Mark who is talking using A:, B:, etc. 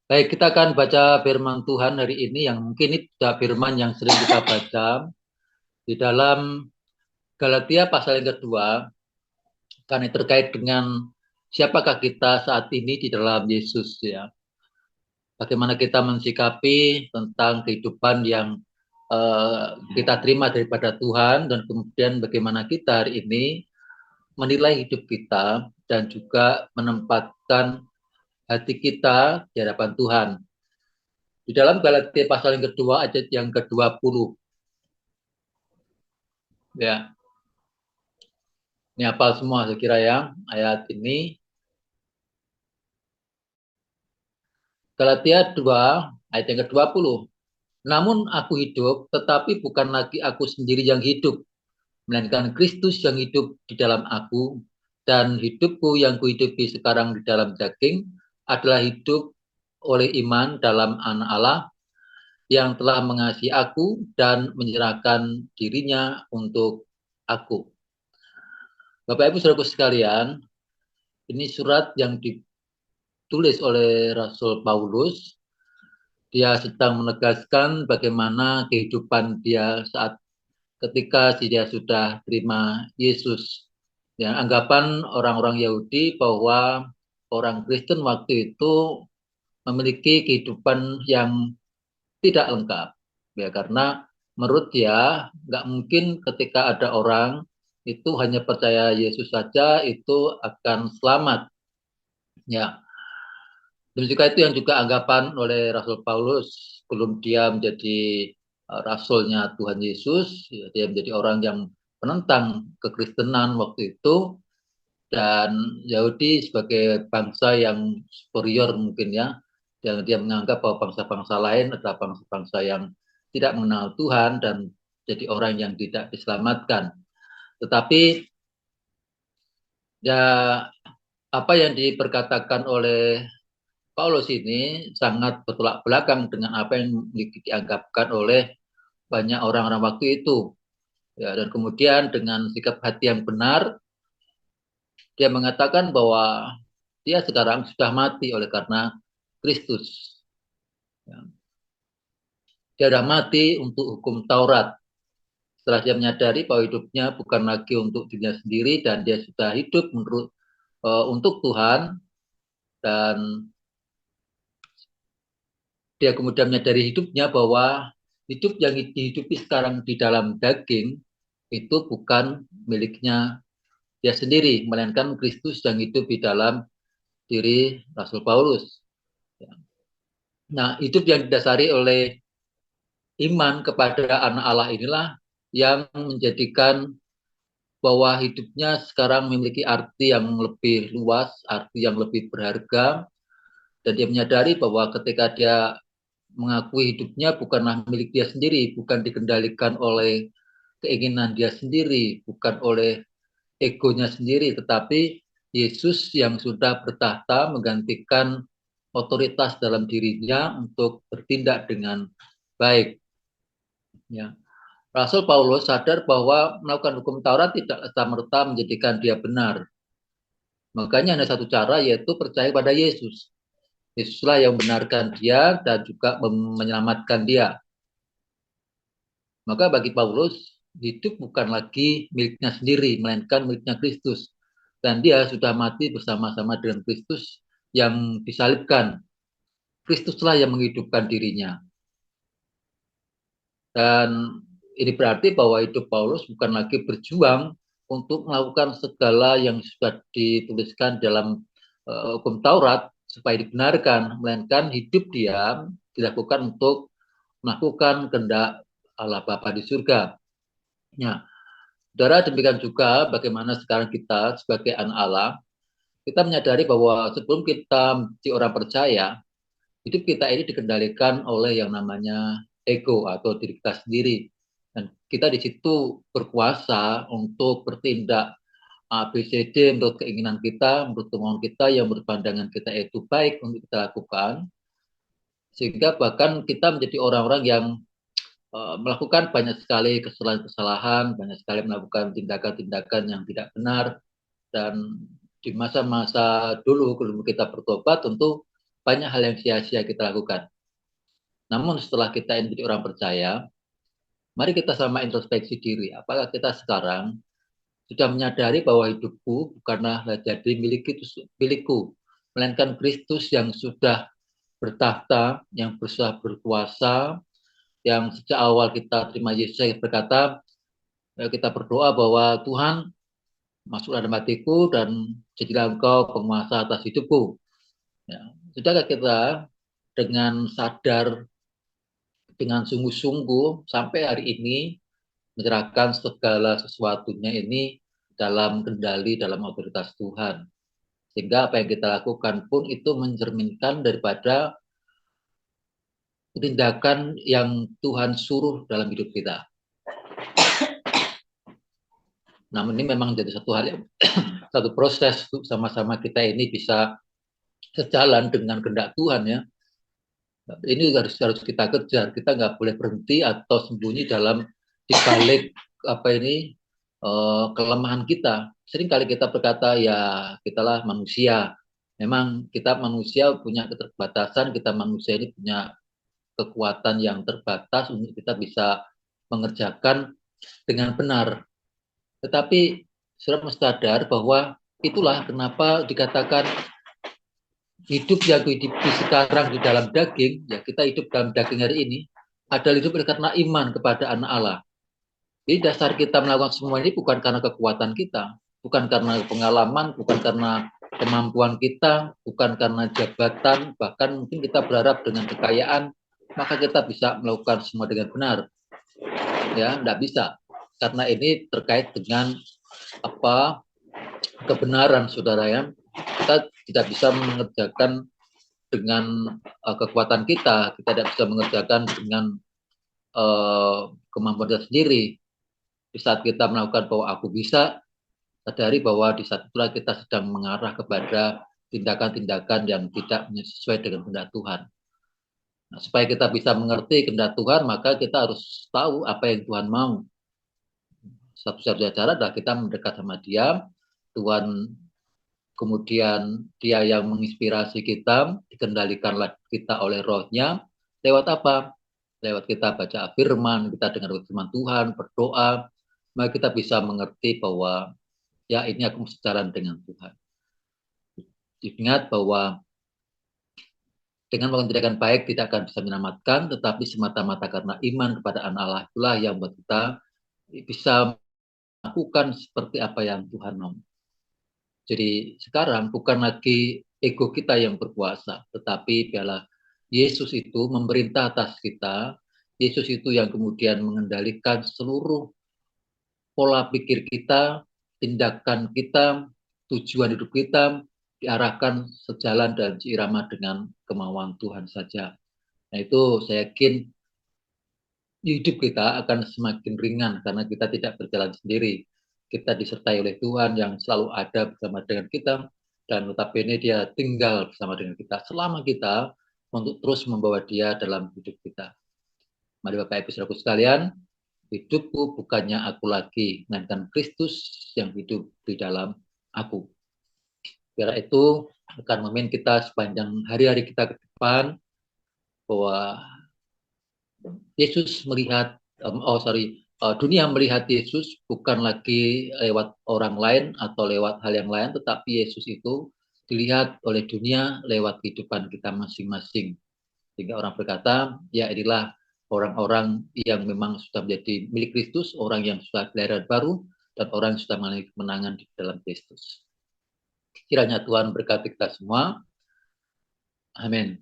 A: Baik, kita akan baca firman Tuhan hari ini yang mungkin ini juga firman yang sering kita baca di dalam Galatia pasal yang kedua, karena terkait dengan siapakah kita saat ini di dalam Yesus ya. Bagaimana kita mensikapi tentang kehidupan yang kita terima daripada Tuhan dan kemudian bagaimana kita hari ini menilai hidup kita dan juga menempatkan hati kita di hadapan Tuhan. Di dalam Galatia pasal yang kedua ayat yang ke-20 ya. Ini hafal semua saya kira ya ayat ini. Galatia 2 ayat yang ke-20. Namun aku hidup, tetapi bukan lagi aku sendiri yang hidup, melainkan Kristus yang hidup di dalam aku, dan hidupku yang kuhidupi sekarang di dalam daging adalah hidup oleh iman dalam Anak Allah yang telah mengasihi aku dan menyerahkan dirinya untuk aku. Bapak Ibu Saudaraku sekalian, ini surat yang ditulis oleh Rasul Paulus. Dia sedang menegaskan bagaimana kehidupan dia saat ketika dia sudah terima Yesus. Ya, anggapan orang-orang Yahudi bahwa orang Kristen waktu itu memiliki kehidupan yang tidak lengkap. Ya, karena menurut dia nggak mungkin ketika ada orang itu hanya percaya Yesus saja itu akan selamat. Ya, dan juga itu yang juga anggapan oleh Rasul Paulus sebelum dia menjadi rasulnya Tuhan Yesus, ya, dia menjadi orang yang penentang kekristenan waktu itu dan Yahudi sebagai bangsa yang superior mungkin ya, yang dia menganggap bahwa bangsa-bangsa lain adalah bangsa-bangsa yang tidak mengenal Tuhan dan jadi orang yang tidak diselamatkan. Tetapi ya apa yang diperkatakan oleh Paulus ini sangat bertolak belakang dengan apa yang dianggapkan oleh banyak orang-orang waktu itu. Ya, dan kemudian dengan sikap hati yang benar, dia mengatakan bahwa dia sekarang sudah mati oleh karena Kristus. Ya, dia sudah mati untuk hukum Taurat. Setelah dia menyadari bahwa hidupnya bukan lagi untuk dirinya sendiri dan dia sudah hidup untuk Tuhan dan dia kemudian menyadari hidupnya bahwa hidup yang dihidupi sekarang di dalam daging itu bukan miliknya dia sendiri, melainkan Kristus yang hidup di dalam diri Rasul Paulus. Nah, hidup yang didasari oleh iman kepada anak Allah inilah yang menjadikan bahwa hidupnya sekarang memiliki arti yang lebih luas, arti yang lebih berharga, dan dia menyadari bahwa ketika dia mengakui hidupnya bukanlah milik dia sendiri, bukan dikendalikan oleh keinginan dia sendiri, bukan oleh egonya sendiri, tetapi Yesus yang sudah bertahta menggantikan otoritas dalam dirinya untuk bertindak dengan baik. Ya. Rasul Paulus sadar bahwa melakukan hukum Taurat tidak serta-merta menjadikan dia benar. Makanya hanya satu cara yaitu percaya pada Yesus. Yesuslah yang membenarkan dia dan juga menyelamatkan dia. Maka bagi Paulus, hidup bukan lagi miliknya sendiri, melainkan miliknya Kristus. Dan dia sudah mati bersama-sama dengan Kristus yang disalibkan. Kristuslah yang menghidupkan dirinya. Dan ini berarti bahwa hidup Paulus bukan lagi berjuang untuk melakukan segala yang sudah dituliskan dalam hukum Taurat supaya dibenarkan, melainkan hidup dia dilakukan untuk melakukan kehendak Allah Bapa di surga. Ya, saudara, demikian juga bagaimana sekarang kita sebagai anak Allah, kita menyadari bahwa sebelum kita menjadi orang percaya, hidup kita ini dikendalikan oleh yang namanya ego atau diri kita sendiri. Dan kita di situ berkuasa untuk bertindak A, B, C, D menurut keinginan kita, menurut kemauan kita, yang menurut pandangan kita itu baik untuk kita lakukan. Sehingga bahkan kita menjadi orang-orang yang melakukan banyak sekali kesalahan-kesalahan, banyak sekali melakukan tindakan-tindakan yang tidak benar, dan di masa-masa dulu sebelum kita bertobat tentu banyak hal yang sia-sia kita lakukan. Namun setelah kita menjadi orang percaya, mari kita sama introspeksi diri. Apakah kita sekarang sudah menyadari bahwa hidupku bukanlah jadi milikku, melainkan Kristus yang sudah bertahta, yang sudah berkuasa, yang sejak awal kita terima Yesus berkata, kita berdoa bahwa Tuhan masuklah dalam hatiku dan jadilah engkau penguasa atas hidupku. Ya. Sudahkah kita dengan sadar, dengan sungguh-sungguh sampai hari ini menyerahkan segala sesuatunya ini dalam kendali, dalam otoritas Tuhan. Sehingga apa yang kita lakukan pun itu mencerminkan daripada tindakan yang Tuhan suruh dalam hidup kita. Namun ini memang jadi satu hal yang satu proses untuk sama-sama kita ini bisa sejalan dengan kehendak Tuhan ya. Ini harus kita kejar. Kita nggak boleh berhenti atau sembunyi dalam dibalik apa ini kelemahan kita. Sering kali kita berkata ya kitalah manusia. Memang kita manusia punya keterbatasan. Kita manusia ini punya kekuatan yang terbatas untuk kita bisa mengerjakan dengan benar. Tetapi sudah sadar bahwa itulah kenapa dikatakan hidup yang hidup sekarang di dalam daging, ya kita hidup dalam daging hari ini, adalah hidup karena iman kepada anak Allah. Jadi dasar kita melakukan semua ini bukan karena kekuatan kita, bukan karena pengalaman, bukan karena kemampuan kita, bukan karena jabatan, bahkan mungkin kita berharap dengan kekayaan, maka kita bisa melakukan semua dengan benar. Ya, tidak bisa. Karena ini terkait dengan apa kebenaran, saudara ya. Kita tidak bisa mengerjakan dengan kekuatan kita tidak bisa mengerjakan dengan kemampuan kita sendiri. Di saat kita melakukan bahwa aku bisa, sadari bahwa di saat itulah kita sedang mengarah kepada tindakan-tindakan yang tidak sesuai dengan kehendak Tuhan. Nah, supaya kita bisa mengerti kehendak Tuhan, maka kita harus tahu apa yang Tuhan mau. Satu-satunya cara adalah kita mendekat sama Dia. Tuhan kemudian Dia yang menginspirasi kita, dikendalikanlah kita oleh Roh-Nya. Lewat apa? Lewat kita baca firman, kita dengar firman Tuhan, berdoa, maka kita bisa mengerti bahwa ya ini aku sejalan dengan Tuhan. Ingat bahwa dengan melakukan tindakan baik tidak akan bisa menyelamatkan, tetapi semata-mata karena iman kepada anak Allah itulah yang membuat kita bisa melakukan seperti apa yang Tuhan mau. Jadi sekarang bukan lagi ego kita yang berkuasa, tetapi biarlah Yesus itu memerintah atas kita. Yesus itu yang kemudian mengendalikan seluruh pola pikir kita, tindakan kita, tujuan hidup kita diarahkan sejalan dan seirama dengan kemauan Tuhan saja. Nah itu saya yakin hidup kita akan semakin ringan karena kita tidak berjalan sendiri. Kita disertai oleh Tuhan yang selalu ada bersama dengan kita dan notabene Dia tinggal bersama dengan kita selama kita untuk terus membawa Dia dalam hidup kita. Mari Bapak Ibu Saudaraku sekalian, hidupku bukannya aku lagi, melainkan Kristus yang hidup di dalam aku. Biar itu akan memimpin kita sepanjang hari-hari kita ke depan bahwa Yesus melihat, dunia melihat Yesus bukan lagi lewat orang lain atau lewat hal yang lain, tetapi Yesus itu dilihat oleh dunia lewat kehidupan kita masing-masing. Sehingga orang berkata, ya inilah orang-orang yang memang sudah menjadi milik Kristus, orang yang sudah kelahiran baru, dan orang yang sudah mengalami kemenangan di dalam Kristus. Kiranya Tuhan berkati kita semua. Amin.